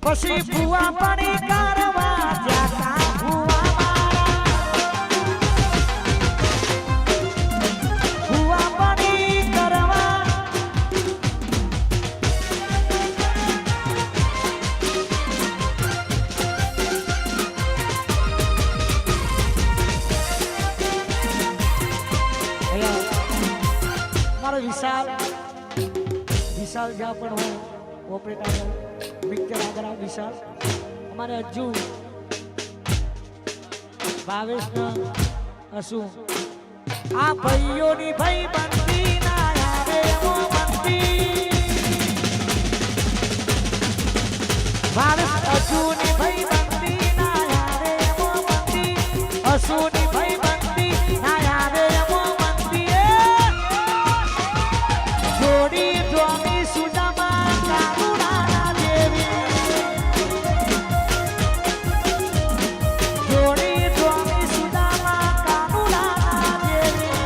પછી ભુવા પાણી કરવા જાતા ભુવા ભુવા પાણી કરવા મારો વિશાલ જ્યાં પણ હું ઓપરેટર પિક્ચર આગળ વિશાલ અમારે હજુ ભાવેશ હશું આ ભાઈઓની ભાઈ બનતી ના આવે એવો બનતી ભાવેશ હજુની ભાઈ બનતી ના આવે એવો બનતી હસુની ભાઈ બનતી ના આવે એવો બનતી જોડી જોડી સુદામા કાનુડા દેવી જોડી જોડી સુદામા કાનુડા દેવી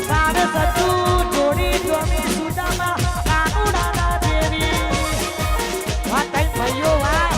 તારે સચુ જોડી જોડી સુદામા કાનુડા દેવી આ તઈ ભાઈઓ આ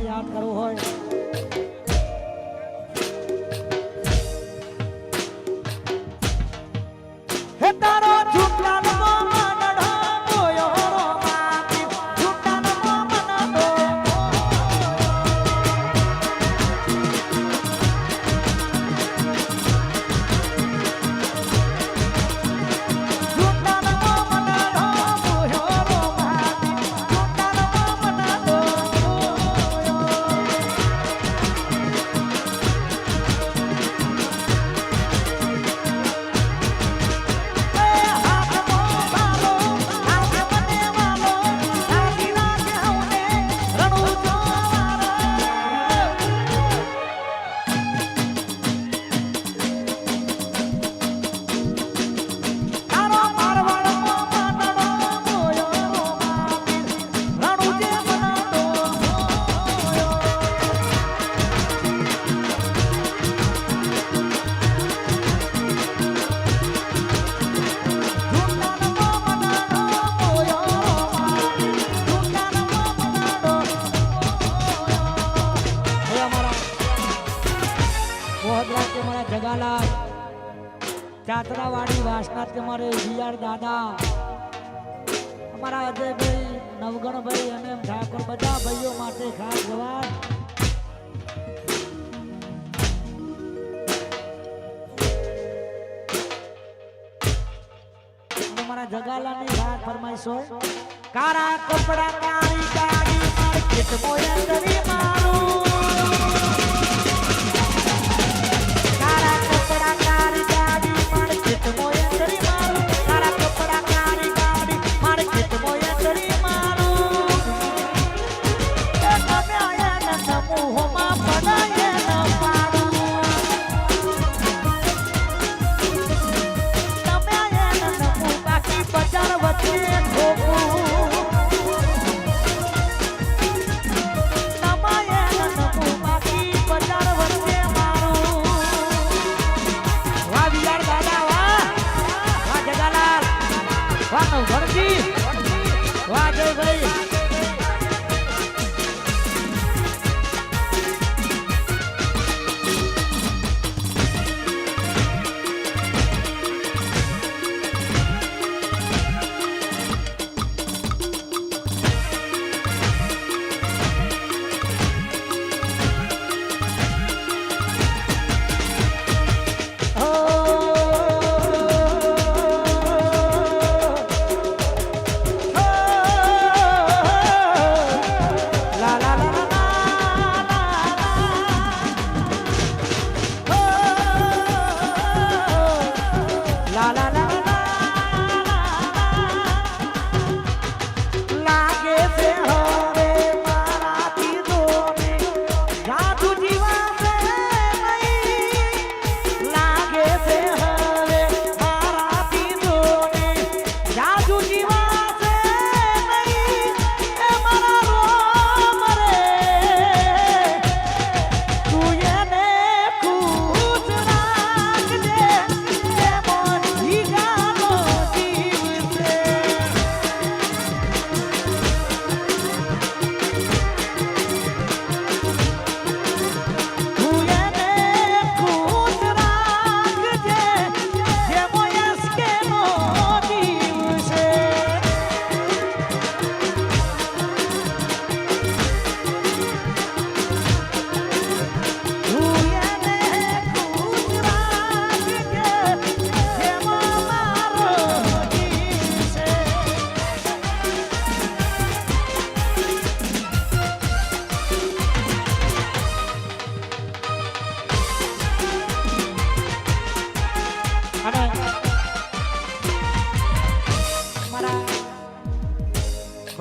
યાદ કરવું હોય હે તારો ઝૂકલાનો મનડો બોયો માતી ઝૂકલાનો મનડો જગાલા ચાતરાવાડી વાસનાથ કે મારે જીઆર દાદા અમારા અજયભાઈ નવગણભાઈ અને ઠાકોર બધા ભાઈઓ માટે ખાસ જવાબ અમારા જગાલાની વાત ફરમાઈશ હોય કારા કપડા કાળી કાળી માર્કેટ મોયા કરી મારું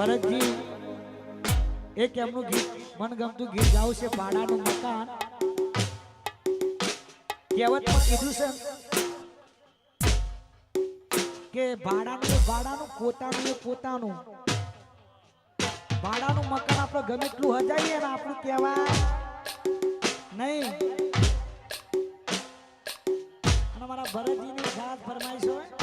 ભરતજી એક એમનું ગીત મનગમતું ગીત ગાવું છે ભાડાનું મકાન. કહેવતમાં કીધું છે કે ભાડાનું પોતાનું ભાડાનું મકાન આપણે ગમે એટલું હજાઈએ ને આપણું કહેવાય નહીં. અને મારા ભરતજીની ખાસ ફરમાઈશ હોય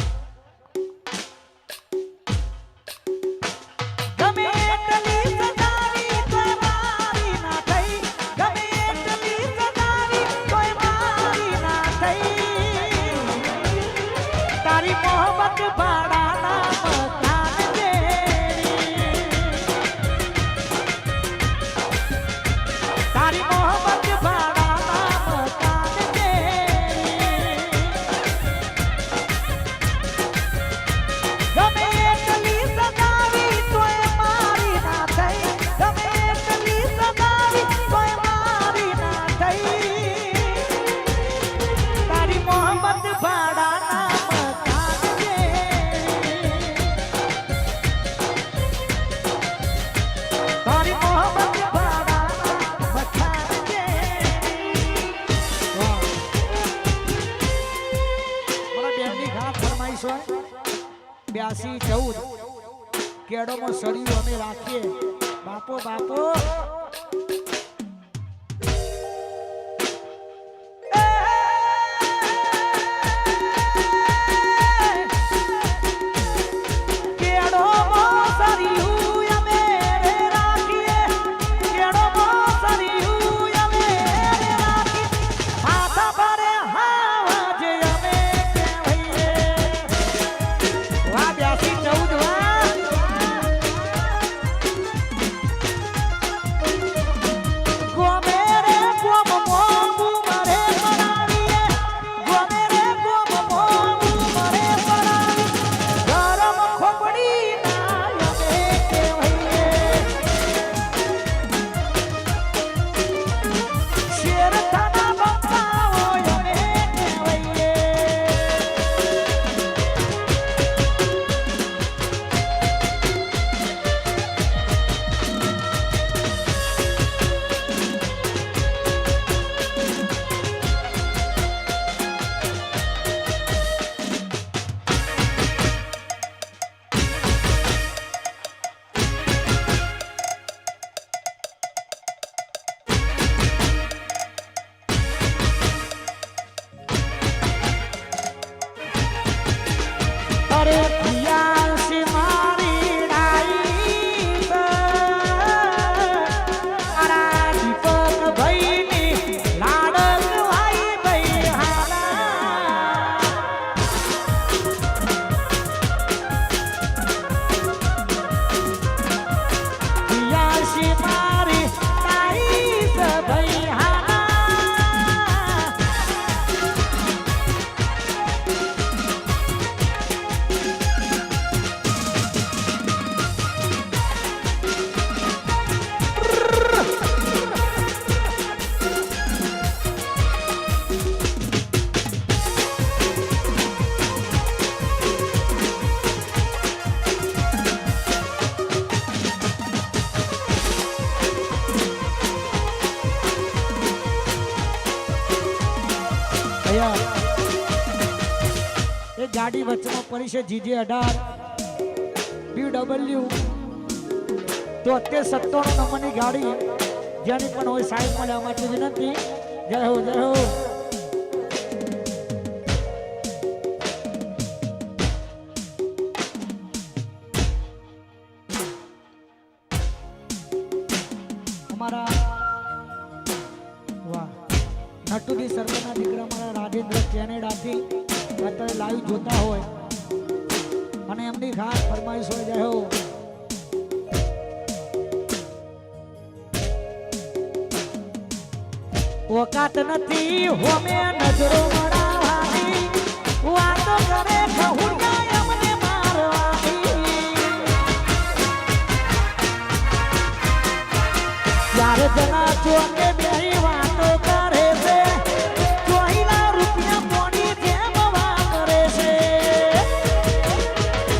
બ્યાસી 14 કેડોમાં સળિયું અમે રાખીએ બાપો બાપો ગાડી વચ્ચેમાં પડી છે GJ 18 BW 7397 નંબરની ગાડી જેની પણ હોય સાઈડ મળે અમારી વિનંતી. જય હો જય હો. અમારા વાહ નટુજી સરકારના દીકરા મારા રાજેન્દ્ર કેનેડાથી અત્યારે લાઈવ જોતા હોય અને એમની ખાસ ફરમાઈશ હોય જાય હો. ઓકાત નથી હોમે નજરો મરાવાની વાતો કરે કહું અમને મારવાની ત્યારે જણા ચોકે બેહી વાતો કરે છે ચોહીલા રૂપિયા મોની જેમ વાપરે છે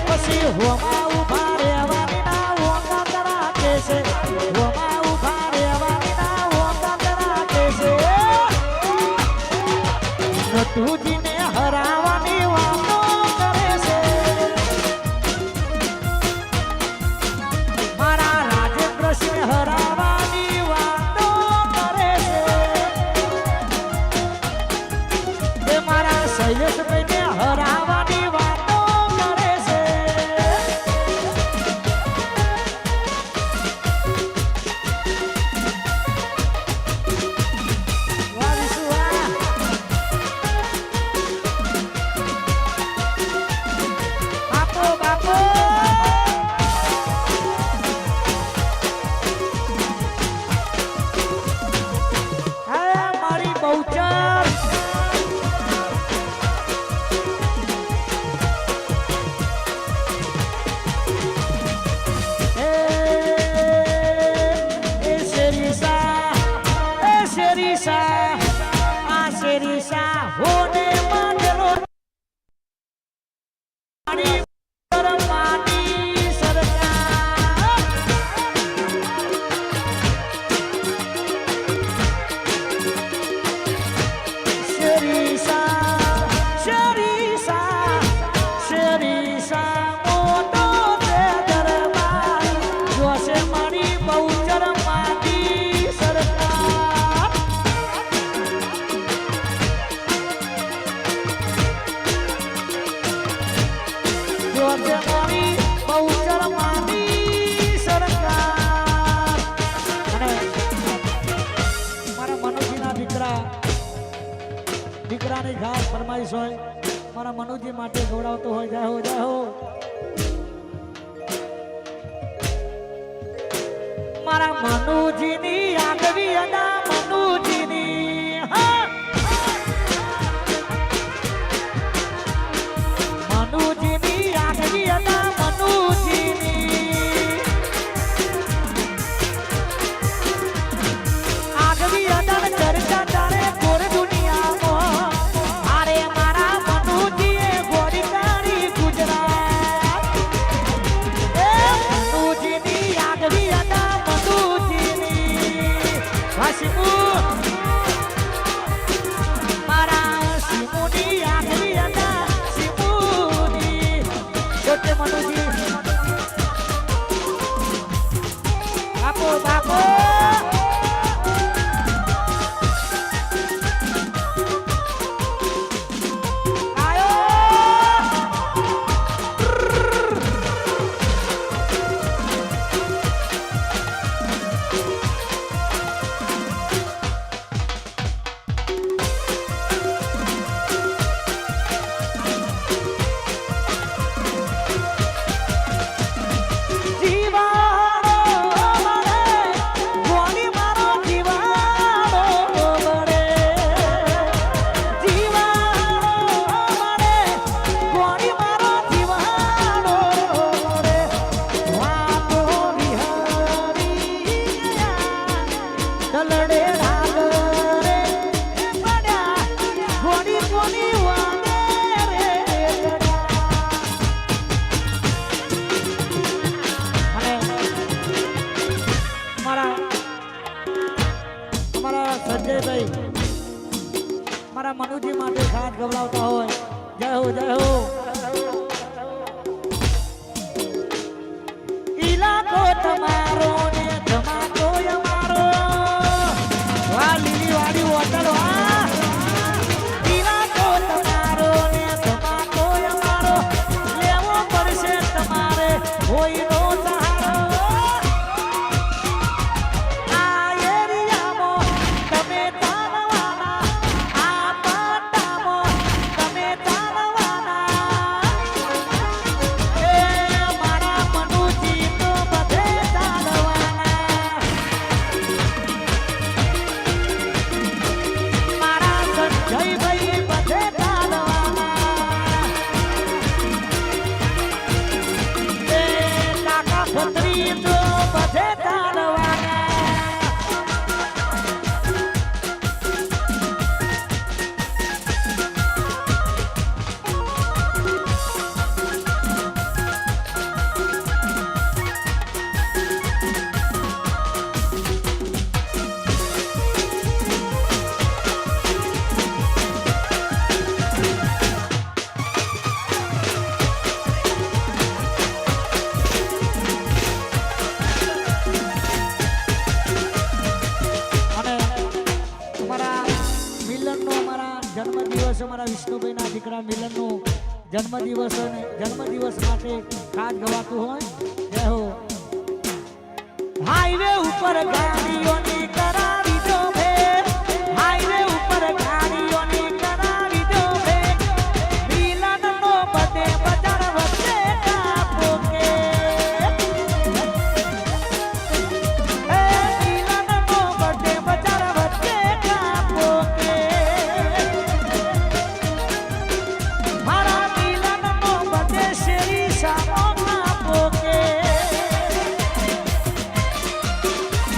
પછી હોમાં ઉભા રહેવાની ના હોમાં નટુજીને હરાવાની વાતો કરે છે મારા રાજેન્દ્રસિંહ હરાવાની વાતો કરે છે એ મારા શૈલેષભાઈને હરાવાની વાતો કરે છે દીકરાની ખાસ ફરમાઈશ હોય મારા મનુજી માટે ગૌડાવતો હોય જાહો જાહો મારા મનુજીની આગવી અદા મનુજીની મનુજીની આગવી અદા મનુજીની આગવી અદા ચર્ચા ચાલે ગોર દુનિયામાં અરે મારા મનુજીએ ગોરી કાઢી ગુજરાત એ મનુજીની આગવી અદા મનુજીની વાસીમુ મારા શિમુની આગવી અદા શિમુની છોટે મનુજી બાપો બાપો મારા મનુજી માટે ખાસ ગવડાવતા હોય જય હો જય હો ઈલાકો તમારો ને ધમાકો અમારો વાહ લીલી વાડી હોટલ વાહ ઈલાકો તમારો ને ધમાકો અમારો લેવો પડશે તમારે હોય નો સહારો આ એરિયામાં તમે મારા મનુજી તો બધે ચાલવાના જન્મદિવસ અમારા વિષ્ણુભાઈના દીકરા મિલનનો જન્મદિવસ માટે ખાસ ગવાતું હોય. જય હો. હાઈવે ઉપર ગાડીઓને